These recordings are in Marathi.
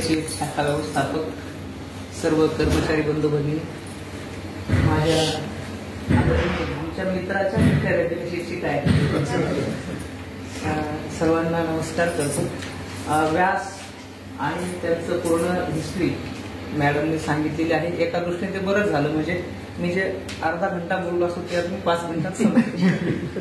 शाखा व्यवस्थापक, सर्व कर्मचारी बंधू भगिनी, माझ्या आमच्या मित्राच्या विद्यार्थी शिक्षिका आहेत, सर्वांना नमस्कार करतो. व्यास आणि त्यांचं पूर्ण हिस्ट्री मॅडमने सांगितलेली आहे. एका दृष्टीने ते बरंच झालं, म्हणजे मी जे अर्धा घंटा बोललो असतो त्यात मी 5 मिनिटात समजतो.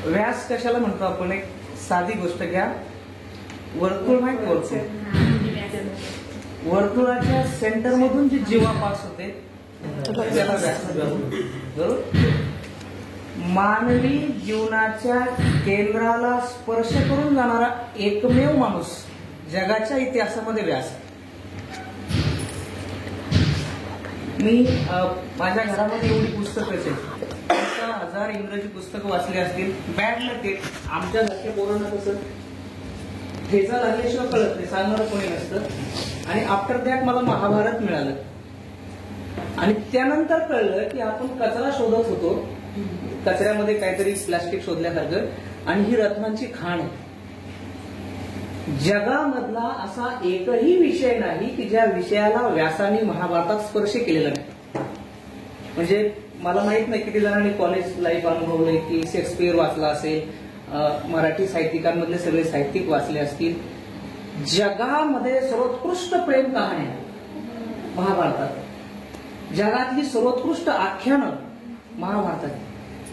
व्यास कशाला म्हणतो आपण? एक साधी गोष्ट घ्या. वर्तुळ माहिती, वर्तुळाच्या सेंटर मधून जी जीवा पास होते त्याला व्यास बरोबर. मानवी जीवनाच्या केंद्राला स्पर्श करून जाणारा एकमेव माणूस जगाच्या इतिहासामध्ये व्यास. मी माझ्या घरामध्ये एवढी पुस्तकच आहे, 1000 इंग्रजी पुस्तकं वाचली असतील. बॅड लक आहे आमच्यासारख्या पोरांना, कसं ठेचा लागल्याशिवाय कळत नाही, सांगणारं कोणी नसतं. आणि आफ्टर दॅट मला महाभारत मिळालं आणि त्यानंतर कळलं की आपण कचरा शोधत होतो, कचऱ्यामध्ये काहीतरी प्लास्टिक शोधल्यासारखं, आणि ही रत्नांची खाण आहे. जगामधला असा एकही विषय नाही की ज्या विषयाला व्यासाने महाभारतात स्पर्श केलेला नाही. म्हणजे मला माहित नाही किती जणांनी कॉलेज लाईफ अनुभवलंय की शेक्सपियर वाचला असेल, मराठी साहित्यिकांमधले सगळे साहित्यिक वाचले असतील. जगामध्ये सर्वोत्कृष्ट प्रेम कहाणी महाभारतात, जगातली सर्वोत्कृष्ट आख्यानं महाभारतात,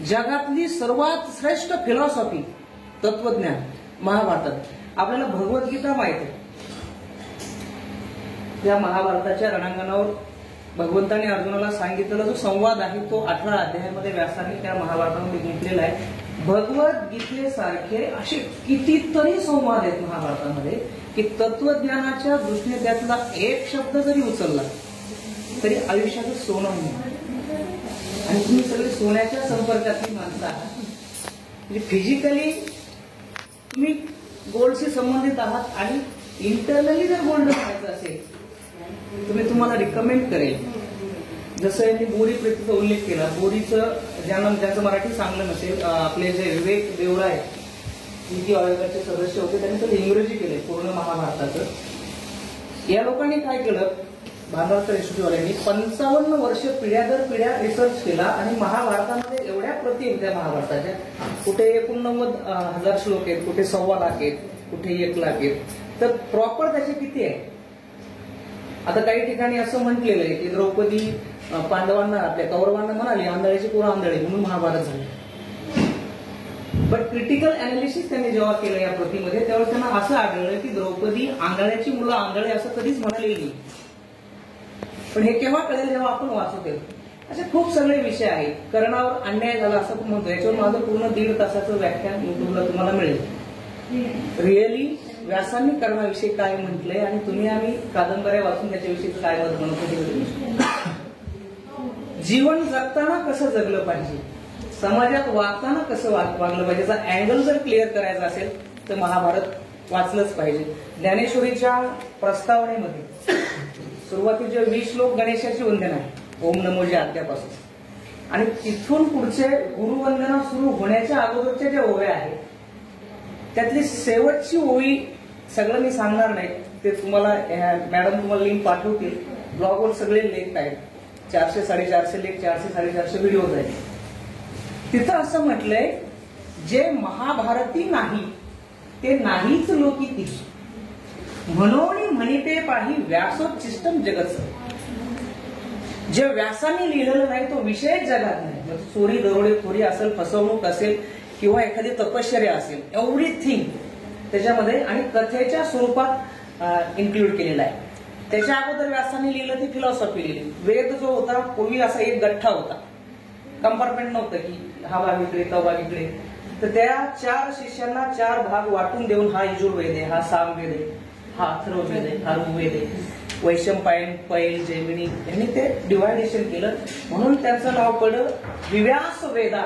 जगातली सर्वात श्रेष्ठ फिलॉसॉफी तत्वज्ञान महाभारतात. आपल्याला भगवद्गीता माहित आहे. या महाभारताच्या रणांगणावर भगवंताने अर्जुनाला सांगितलेला जो संवाद आहे तो 18 अध्यायामध्ये व्यासाने त्या महाभारतामध्ये गुंतलेला आहे. भगवद्गीतेसारखे असे कितीतरी संवाद आहेत महाभारतामध्ये की तत्वज्ञानाच्या दृष्टीने त्यातला एक शब्द जरी उचलला तरी आयुष्याचं सोनं म्हणून. आणि तुम्ही सगळे सोन्याच्या संपर्कातली माणसं आहात. म्हणजे फिजिकली तुम्ही गोल्डशी संबंधित आहात आणि इंटरनली जर गोल्ड व्हायचं असेल तुम्हाला रिकमेंड करेल. जसं यांनी बोरी प्रीतीचा उल्लेख केला. बोरीचं ज्यांचं मराठी चांगलं नसेल, आपले जे विवेक देवराय नीती आयोगाचे सदस्य होते त्यांनी तर इंग्रजी केले पूर्ण महाभारताचं. या लोकांनी काय केलं, भारत इन्स्टिट्यूटवाल्यांनी 55 वर्ष पिढ्या दर पिढ्या रिसर्च केला आणि महाभारतामध्ये एवढ्या प्रती होत्या महाभारताच्या. कुठे 89,000 श्लोक आहेत, कुठे 1.25 लाख आहेत, कुठे 1 लाख आहेत. तर प्रॉपर त्याचे किती आहे? आता काही ठिकाणी असं म्हटलेलं आहे की द्रौपदी पांडवांना, आपल्या कौरवांना म्हणाली आंधळ्याची पोरं आंधळे म्हणून महाभारत झाले. बट क्रिटिकल अनालिसिस त्यांनी जेव्हा केलं या प्रतीमध्ये तेव्हा त्यांना असं आढळलं की द्रौपदी आंधळ्याची मुलं आंधळे असं कधीच म्हणाले नाही. पण हे केव्हा कळेल, जेव्हा आपण वाचतो. असे खूप सगळे विषय आहेत. कर्णावर अन्याय झाला असं पण म्हणतो. याच्यावर माझं पूर्ण 1.5 तासाचं व्याख्यान युट्यूबला तुम्हाला मिळेल. रिअली व्यासांनी कर्णाविषयी काय म्हटलंय आणि तुम्ही आम्ही कादंबऱ्या वाचून त्याच्याविषयी काय मत बनवतो. जीवन जगताना कसं जगलं पाहिजे, समाजात वागताना कसं वागलं पाहिजे, याचा अँगल जर क्लिअर करायचा असेल तर महाभारत वाचलंच पाहिजे. ज्ञानेश्वरीच्या प्रस्तावनेमध्ये सुरुवातीचे 20 श्लोक गणेशाची वंदना आहे, ओम नमोजी आद्यापासून. आणि तिथून पुढचे गुरुवंदना सुरू होण्याच्या अगोदरच्या ज्या ओव्या आहेत त्यातली शेवटची ओळी सगळं मी सांगणार नाही, ते तुम्हाला मॅडम तुम्हाला लिंक पाठवतील. ब्लॉगवर सगळे लेख आहेत, 400-450 लेख, 400-450 व्हिडिओज आहेत. तिथं असं म्हटलंय, जे महाभारती नाही ते नाहीच लोकिती, म्हणून म्हणिते पाही व्यासोच्चिष्टम जगत. जे व्यासाने लिहिलेलं नाही तो विषय जगात नाही. चोरी दरोडेखोरी असेल, फसवणूक असेल किंवा एखादी तपश्चर्या असेल, एव्हरीथिंग त्याच्यामध्ये आणि कथेच्या स्वरूपात इन्क्लूड केलेला आहे. त्याच्या अगोदर व्यासाने लिहिलं ती फिलॉसॉफी लिहिली. वेद जो होता पूर्वी असा एक गठ्ठा होता, कंपार्टमेंट नव्हतं की हा भाग इकडे तो भाग इकडे. तर त्या 4 शिष्यांना 4 भाग वाटून देऊन हा यजुर्वेद आहे, हा सामवेद आहे, हा अथर्ववेद आहे, हा ऋग्वेद आहे. वैशंपायन, पैल, जैमिनी यांनी ते डिव्हायडेशन केलं, म्हणून त्यांचं नाव पडलं विव्यास वेदा.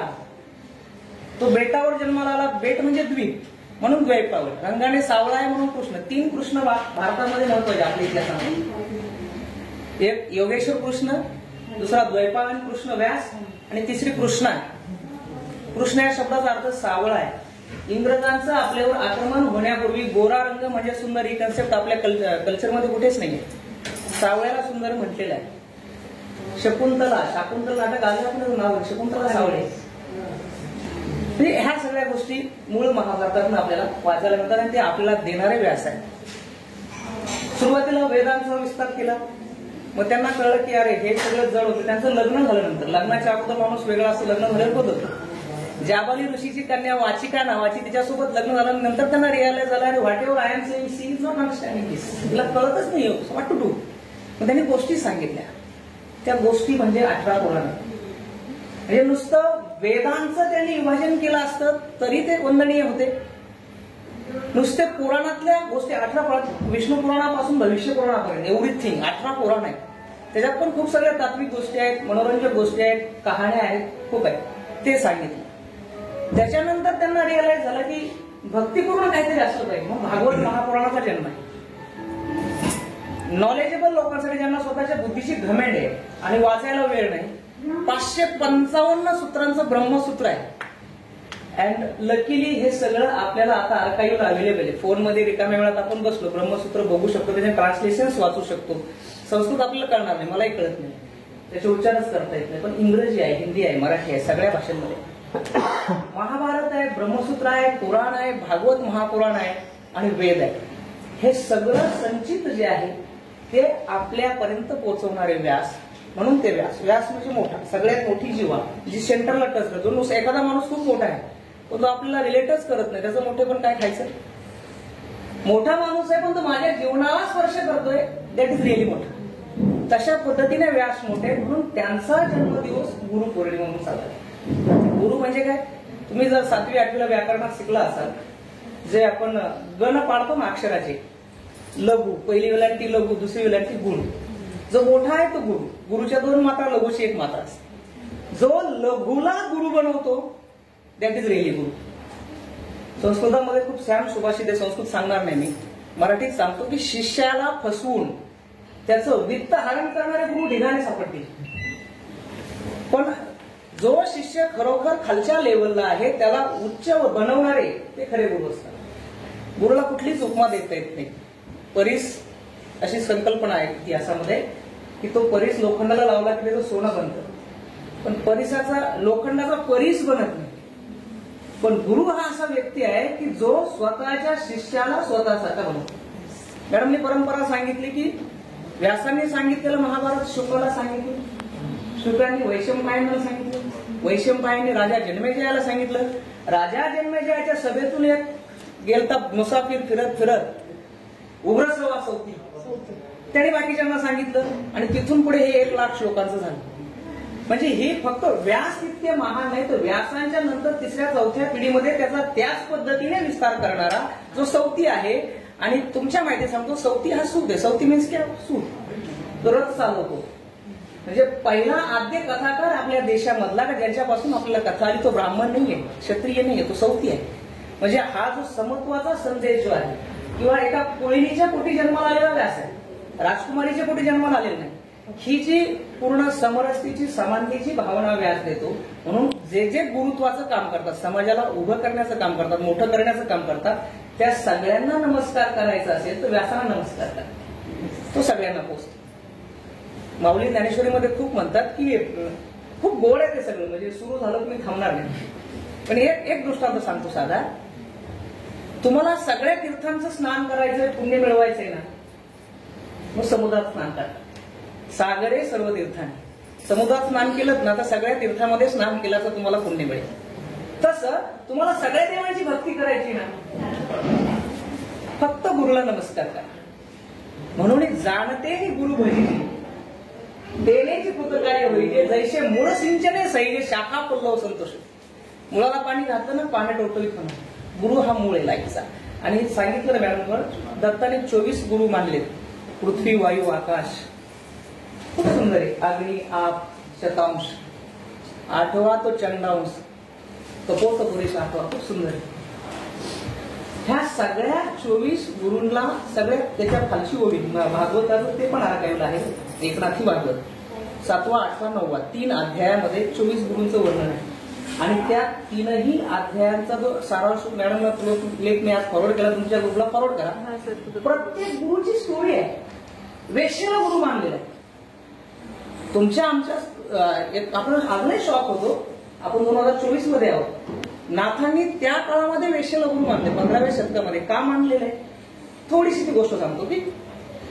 तो बेटावर जन्माला आला, बेट म्हणजे द्वीप म्हणून द्वैपावर. रंगाने सावळा आहे म्हणून कृष्ण. 3 कृष्ण भारतामध्ये महत्वाचे आपल्या इतिहासामध्ये. एक योगेश्वर कृष्ण, दुसरा द्वैपायन कृष्ण व्यास आणि तिसरी कृष्ण आहे. कृष्ण या शब्दाचा अर्थ सावळा आहे. इंग्रजांचं आपल्यावर आक्रमण होण्यापूर्वी गोरा रंग म्हणजे सुंदर ही कन्सेप्ट आपल्या कल्चरमध्ये कुठेच नाहीये. सावळ्याला सुंदर म्हटलेलं आहे. शकुंतला नाटक आलं पण नाव शकुंतला सावळे. म्हणजे ह्या सगळ्या गोष्टी मूळ महाभारतातून आपल्याला वाचायला मिळतात आणि ते आपल्याला देणारे व्यास आहे. सुरुवातीला वेदांचा विस्तार केला, मग त्यांना कळलं की अरे हे सगळं जड होतं. त्यांचं लग्न झाल्यानंतर, लग्नाच्या अगोदर माणूस वेगळा असं लग्न झालं होत होतं. जाबाली ऋषीची कन्या वाचिका नावाची तिच्यासोबत लग्न झाल्यानंतर त्यांना रिअलाइज झालं अरे whatever I am saying she is not understanding this. तिला कळतच नाही व्हॉट टू डू. मग त्यांनी गोष्टी सांगितल्या. त्या गोष्टी म्हणजे 18 पुराण. म्हणजे नुसतं वेदांचं त्यांनी विभाजन केलं असतं तरी ते वंदनीय होते. नुसते पुराणातल्या गोष्टी 18 पुराण, विष्णू पुराणापासून भविष्य पुराणापर्यंत एव्हरीथिंग 18 पुराण आहेत. त्याच्यात पण खूप सगळ्या तात्विक गोष्टी आहेत, मनोरंजक गोष्टी आहेत, कहाण्या आहेत, खूप आहेत. ते सांगितलं. त्याच्यानंतर त्यांना रिअलाइज झालं की भक्तिपूर्ण काहीतरी असलं पाहिजे. मग भागवत महापुराणाचा जन्म आहे. नॉलेजेबल लोकांसाठी ज्यांना स्वतःच्या बुद्धीची घमेंड आहे आणि वाचायला वेळ नाही, 555 सूत्रांचं ब्रह्मसूत्र आहे. अँड लकीली हे सगळं आपल्याला आता आर्काइव्ह अवेलेबल आहे. फोनमध्ये रिकाम्या वेळात आपण बसलो ब्रह्मसूत्र बघू शकतो, त्याचे ट्रान्सलेशन्स वाचू शकतो. संस्कृत आपल्याला कळणार नाही, मलाही कळत नाही, त्याचे उच्चारच करता येत नाही, पण इंग्रजी आहे, हिंदी आहे, मराठी आहे, सगळ्या भाषांमध्ये. महाभारत आहे, ब्रह्मसूत्र आहे, पुराण आहे, भागवत महापुराण आहे आणि वेद आहे. हे सगळं संचित जे आहे ते आपल्यापर्यंत पोहोचवणारे व्यास. म्हणून ते व्यास म्हणजे मोठा, सगळ्यात मोठी जीवा जी सेंटरला टच करतो. एखादा माणूस खूप मोठा आहे पण तो आपल्याला रिलेटच करत नाही, त्याचं मोठे पण काय खायचं. मोठा माणूस आहे पण तो माझ्या जीवनाला स्पर्श करतोय, दॅट इज रिअली मोठा. तशा पद्धतीने व्यास मोठे, म्हणून त्यांचा जन्मदिवस गुरुपौर्णिमा म्हणून साजरा. गुरु म्हणजे काय, तुम्ही जर 7वी 8वीला व्याकरणात शिकला असाल, जे आपण गण पाडतो ना अक्षराचे, लघु, पहिली वेलांटी लघु, दुसरी वेलांटी गुण. जो मोठा आहे तो गुरु. गुरुच्या 2 मात्रा, लघुची 1 मात्रा असते. जो लघुला गुरु बनवतो दॅट इज रिअली गुरु. संस्कृतामध्ये खूप छान सुभाषित आहे, संस्कृत सांगणार नाही मी, मराठीत सांगतो की शिष्याला फसवून त्याचं वित्त हरण करणारे गुरु ढिगाणे सापडतील, पण जो शिष्य खरोखर खालच्या लेवलला आहे त्याला उच्च बनवणारे ते खरे गुरु असतात. गुरुला कुठलीच उपमा देता येत नाही. परीस अशी संकल्पना आहे इतिहासामध्ये की तो परीस लोखंडाला लावला की तो सोनं बनतं, पण लोखंडाचा परीस बनत नाही. पण गुरु हा असा व्यक्ती आहे की जो स्वतःच्या शिष्याला स्वतःसारखा बनवतो. मॅडमनी परंपरा सांगितली की व्यासांनी सांगितलेलं महाभारत शुकाला सांगितलं, शुकांनी वैशंपायनाला सांगितलं, वैशंपायनाने राजा जन्मेजयाला सांगितलं. राजा जन्मेजयाच्या सभेतून एक गेलता मुसाफिर फिरत फिरत उग्रसवा सौती, त्याने बाकीच्यांना सांगितलं आणि तिथून पुढे हे 1 लाख श्लोकांचं झालं. म्हणजे हे फक्त व्यास इतके महान नाही, तर व्यासांच्या नंतर 3ऱ्या 4थ्या पिढीमध्ये त्याचा त्याच पद्धतीने विस्तार करणारा जो सौती आहे. आणि तुमच्या माहिती सांगतो, सौती हा सूत आहे. सौती मीन्स काय, सूत, तो रथ चालवतो. म्हणजे पहिला आद्य कथाकार आपल्या देशामधला का ज्यांच्यापासून आपल्याला कथा आली तो ब्राह्मण नाहीये, क्षत्रिय नाहीये, तो सौती आहे. म्हणजे हा जो समत्वाचा संदेश जो आहे, किंवा एका कोळीच्या पोटी जन्माला आलेला व्यास आहे, राजकुमारीच्या पोटी जन्माला आलेला नाही. ही जी पूर्ण समरसतेची समानतेची भावना व्यास देतो. म्हणून जे जे गुरुत्वाचं काम करतात, समाजाला उभं करण्याचं काम करतात, मोठं करण्याचं काम करतात, त्या सगळ्यांना नमस्कार करायचा असेल तर व्यासाला नमस्कार करा, तो सगळ्यांना पोचतो. माऊली ज्ञानेश्वरीमध्ये खूप म्हणतात की खूप गोड आहे ते सगळं, म्हणजे सुरू झालं की मी थांबणार नाही. पण एक दृष्टांत सांगतो साधा. तुम्हाला सगळ्या तीर्थांचं स्नान करायचंय, पुण्य मिळवायचंय ना, मग समुद्रात स्नान करा. सागरे सर्व तीर्थांनी. समुद्रात स्नान केलं ना तर सगळ्या तीर्थामध्ये स्नान केल्याचं तुम्हाला पुण्य मिळेल. तसं तुम्हाला सगळ्या देवांची भक्ती करायची ना, फक्त गुरुला नमस्कार करा. म्हणून जाणते ही गुरु भजिती, देण्याची कृतकार्य होईजे, जैसे मूळ सिंचने सैजे, शाखा पल्लव संतोष. मुळाला पाणी घातलं ना, पाणी टोटलीत होणार. गुरु हा मूळ आहे लाईफचा. आणि सांगितलं मॅडमवर, दत्ताने 24 गुरु मानलेत. पृथ्वी, वायू, आकाश, खूप सुंदर आहे. अग्नी, आप, शतांश, 8वा तो चंडांश, कपोतपुरेश 8वा, खूप सुंदर आहे. ह्या सगळ्या 24 गुरूंना सगळ्या त्याच्या खालची ओवी भागवताचं ते पण आर्काइव्हला आहे. एकनाथी भागवत 7वा, 8वा, 9वा 3 अध्यायामध्ये 24 गुरूंचं वर्णन आहे. आणि त्या तीनही अध्यायांचा जो सारांश मॅडमला लेख मी आज फॉरवर्ड केला, तुमच्या ग्रुपला फॉरवर्ड करा. प्रत्येक गुरुची स्टोरी आहे. वेश्येला गुरु मानलेला आहे. तुमच्या आमच्या आपण अजूनही शॉक होतो. आपण 2024 मध्ये आहोत. नाथांनी त्या काळामध्ये वेश्येला गुरु मानले, 15व्या शतकामध्ये. का मानलेलं आहे? थोडीशी ती गोष्ट सांगतो की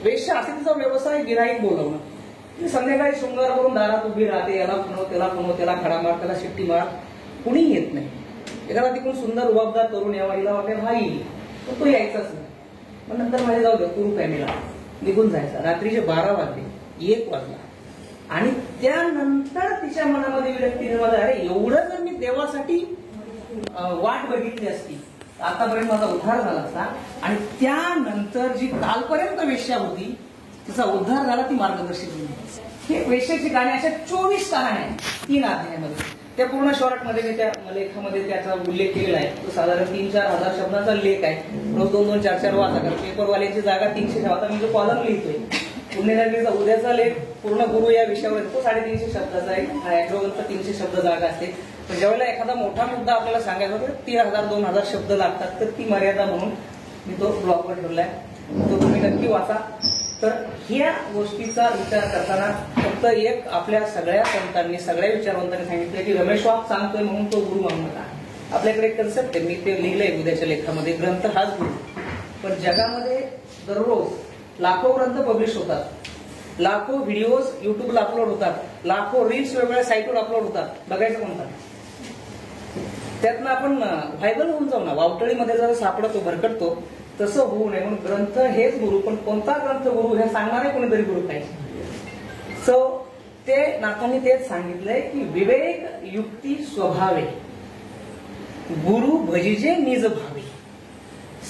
वेश्या असे तिचा व्यवसाय गिराईक बोलवणं. संध्याकाळी शृंगार करून दारात उभी राहते. याला खुणव, त्याला खडा मार, त्याला शिट्टी मार, कुणी येत नाही. एखादा तिकडून सुंदर उबाबदार तरुण यावा, हिला वाटते भाई, पण तो यायचाच नाही. पण नंतर माझे जाऊ दे, कुरू पॅमेला निघून जायचा. रात्रीचे 12 वाजले, 1 वाजला, आणि त्यानंतर तिच्या मनामध्ये विरक्ती निर्माण झाली. अरे एवढं जर मी देवासाठी वाट बघितली असती आतापर्यंत माझा उद्धार झाला असता. आणि त्यानंतर जी कालपर्यंत वेश्या होती तिचा उद्धार झाला, ती मार्गदर्शक झाली. हे वेश्याची गाणी अशा 24 कहाण्या आहेत 3 अध्यायामध्ये. त्या पूर्ण शॉर्टमध्ये मी त्या लेखामध्ये त्याचा उल्लेख केलेला आहे. तो साधारण 3-4 हजार शब्दांचा लेख आहे. रोज 2-2, 4-4 वाचा. कारण पेपरवाल्याची जागा 300 ठेवा. आता मी जो कॉलम लिहितोय पुण्यनगरीचा उद्याचा लेख पूर्ण गुरु या विषयावर तो 350 शब्दाचा आहे. ऍग्रोवरचा 300 शब्द जागा असते. पण ज्यावेळेला एखादा मोठा मुद्दा आपल्याला सांगायचा होता 3000-2000 शब्द लागतात. तर ती मर्यादा म्हणून मी तो ब्लॉगवर ठेवलाय. तो तुम्ही नक्की वाचा. तर ह्या गोष्टीचा विचार करताना फक्त एक आपल्या सगळ्या संतांनी, सगळ्या विचारवंतांनी सांगितलं की रमेश वाघ सांगतोय म्हणून तो गुरु मानू नका. आपल्याकडे एक कन्सेप्ट आहे, मी ते लिहिलंय उद्याच्या लेखामध्ये, ग्रंथ हाच गुरु. पण जगामध्ये दररोज लाखो ग्रंथ पब्लिश होतात, लाखो व्हिडिओज युट्यूबला अपलोड होतात, लाखो रील्स वेगवेगळ्या साईटवर अपलोड होतात. बघायचं कोणता? त्यातनं आपण व्हायरल होऊन जाऊ ना. वावटळीमध्ये जर सापडतो, भरकटतो, तसं होऊ नये म्हणून ग्रंथ हेच गुरु. पण कोणता ग्रंथ गुरु हे सांगणारे कोणीतरी गुरु पाहिजे. सो ते नाथांनी तेच सांगितलंय की विवेक युक्ती स्वभावे गुरु भजिजे निज भावे.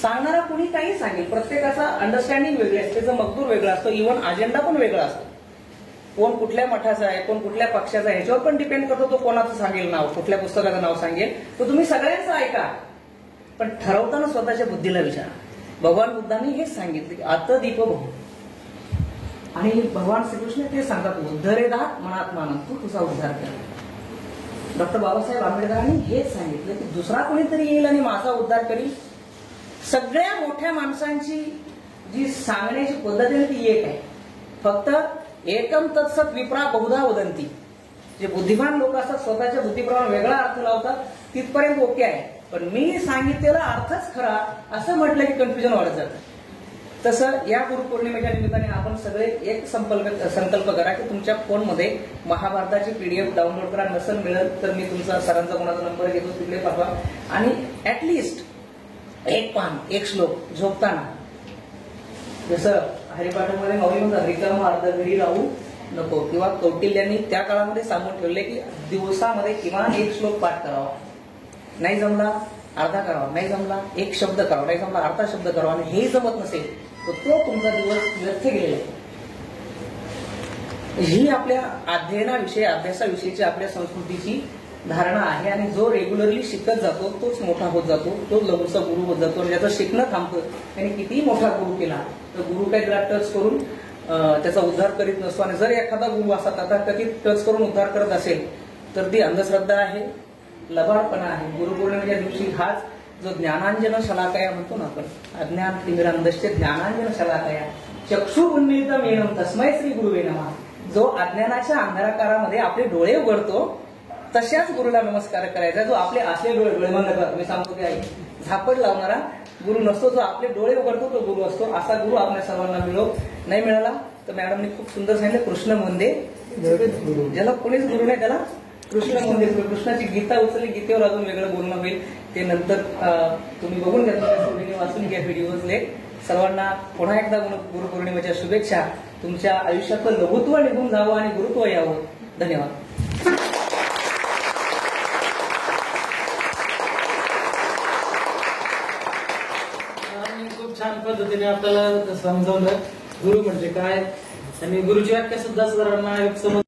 सांगणारा कुणी काही सांगेल, प्रत्येकाचा अंडरस्टँडिंग वेगळी असते, त्याचं मजदूर वेगळा असतो, इव्हन अजेंडा पण वेगळा असतो. कोण कुठल्या मठाचा आहे, कोण कुठल्या पक्षाचा आहे, ह्याच्यावर पण डिपेंड करतो तो कोणाचं सांगेल नाव, कुठल्या पुस्तकाचं नाव सांगेल. तर तुम्ही सगळ्यांचं ऐका, पण ठरवताना स्वतःच्या बुद्धीला विचारा. भगवान बुद्धांनी हेच सांगितले की आत्मदीप भाऊ. आणि भगवान श्रीकृष्ण ते सांगतात उद्धरेदात मनात मानन, तू तुझा उद्धार कर. डॉक्टर बाबासाहेब आंबेडकरांनी हेच सांगितलं की दुसरा कोणीतरी येईल आणि माझा उद्धार करील. सगळ्या मोठ्या माणसांची जी सांगण्याची पद्धत आहे ती एक आहे, फक्त एकम तत्सत विप्रा बहुधा वदंती. जे बुद्धिमान लोक असतात स्वतःच्या बुद्धीप्रमाणे वेगळा अर्थ लावतात, तिथपर्यंत ओके आहे. पण मी सांगितलेला अर्थच खरा असं म्हटलं की कन्फ्युजन वाढत जातं. तसं या गुरुपौर्णिमेच्या निमित्ताने आपण सगळे एक संकल्प करा की तुमच्या फोनमध्ये महाभारताची PDF डाउनलोड करा. नसेल मिळत तर मी तुमचा सरांचा कोणाचा नंबर घेतो, तिकडे पाठवा. आणि ऍटलिस्ट एक पान, एक श्लोक झोपताना, जसं हरिपाठामध्ये माऊली म्हणतात रिकाम अर्ध घरी राहू नको, किंवा कौटिल्यांनी त्या काळामध्ये सांगून ठेवले की दिवसामध्ये किमान एक श्लोक पाठ करावा. नाही जमला अर्धा करावा, नाही जमला एक शब्द करावा, नाही जमला अर्धा शब्द करावा. आणि हे जमत नसेल तर तो तुमचा दिवस व्यर्थ गेलेला आहे. ही आपल्या अध्ययनाविषयी, अभ्यासाविषयीची आपल्या संस्कृतीची धारणा आहे. आणि जो रेग्युलरली शिकत जातो तोच मोठा होत जातो, तो लघुचा गुरु होत जातो. आणि ज्याचं शिकणं थांबतं त्याने कितीही मोठा गुरु केला तर गुरु काही त्याला टच करून त्याचा उद्धार करीत नसतो. आणि जर एखादा गुरु असा तथाकथित टच करून उद्धार करत असेल तर ती अंधश्रद्धा आहे, लबाडपणा आहे. गुरुपौर्णिमेच्या दिवशी हाच जो ज्ञानांजन शलाकया म्हणतो ना आपण, अज्ञान तिमिरांधश्च ज्ञानांजन शलाकया चक्षु उन्मीलितम येनम तस्मै श्री गुरुवे नमः. जो अज्ञानाच्या अंधाराकारामध्ये आपले डोळे उघडतो तशाच गुरुला नमस्कार करायचा. जो आपले असले डोळे बंद करतो, मी सांगतो ते आई झापड लावणारा गुरु नसतो, जो आपले डोळे उघडतो तो गुरु असतो. असा गुरु आपल्या सर्वांना मिळो. नाही मिळाला तर मॅडमने खूप सुंदर सांगितलं कृष्ण म्हणते, ज्याला कोणीच गुरु नाही त्याला कृष्ण म्हणते. कृष्णाची गीता उचलली, गीतेवर अजून वेगळं बोलणं होईल, ते नंतर तुम्ही बघून घ्या, तुमच्या वाचून घ्या व्हिडिओज लेख. सर्वांना पुन्हा एकदा गुरुपौर्णिमेच्या शुभेच्छा. तुमच्या आयुष्यातलं लघुत्व निघून जावं आणि गुरुत्व यावं. धन्यवाद. खूप छान पद्धतीने आपल्याला समजावलं गुरु म्हणजे काय, आणि गुरुची व्याख्या सुद्धा सर्वांना समज